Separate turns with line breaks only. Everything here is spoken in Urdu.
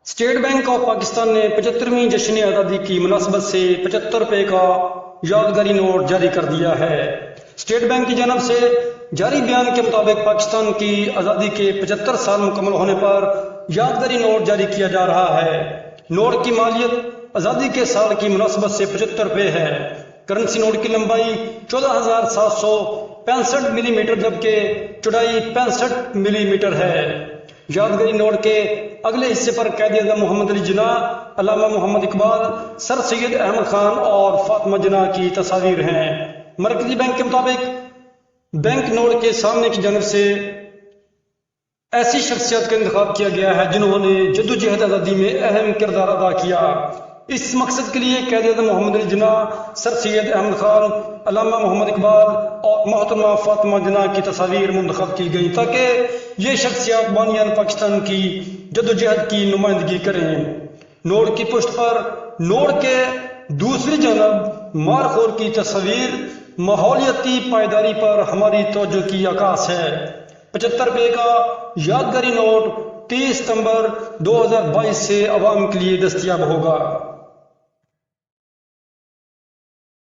اسٹیٹ بینک آف پاکستان نے 75ویں جشن آزادی کی مناسبت سے 75 روپے کا یادگاری نوٹ جاری کر دیا ہے۔ اسٹیٹ بینک کی جانب سے جاری بیان کے مطابق پاکستان کی آزادی کے 75 سال مکمل ہونے پر یادگاری نوٹ جاری کیا جا رہا ہے۔ نوٹ کی مالیت آزادی کے سال کی مناسبت سے 75 روپے ہے۔ کرنسی نوٹ کی لمبائی 14,765 ملی میٹر جبکہ چوڑائی 65 ملی میٹر ہے۔ یادگاری نوٹ کے اگلے حصے پر قائد اعظم محمد علی جناح، علامہ محمد اقبال، سر سید احمد خان اور فاطمہ جناح کی تصاویر ہیں۔ مرکزی بینک کے مطابق بینک نوٹ کے سامنے کی جانب سے ایسی شخصیات کا انتخاب کیا گیا ہے جنہوں نے جدوجہد آزادی میں اہم کردار ادا کیا۔ اس مقصد کے لیے قائد اعظم محمد علی جناح، سر سید احمد خان، علامہ محمد اقبال اور محترمہ فاطمہ جناح کی تصاویر منتخب کی گئی تاکہ یہ شخصیات بانیان پاکستان کی جدوجہد کی نمائندگی کریں۔ نوٹ کی پشت پر نوٹ کے دوسری جانب مارخور کی تصویر ماحولیاتی پائیداری پر ہماری توجہ کی عکاس ہے۔ 75 روپے کا یادگاری نوٹ 30 ستمبر 2022 سے عوام کے لیے دستیاب ہوگا۔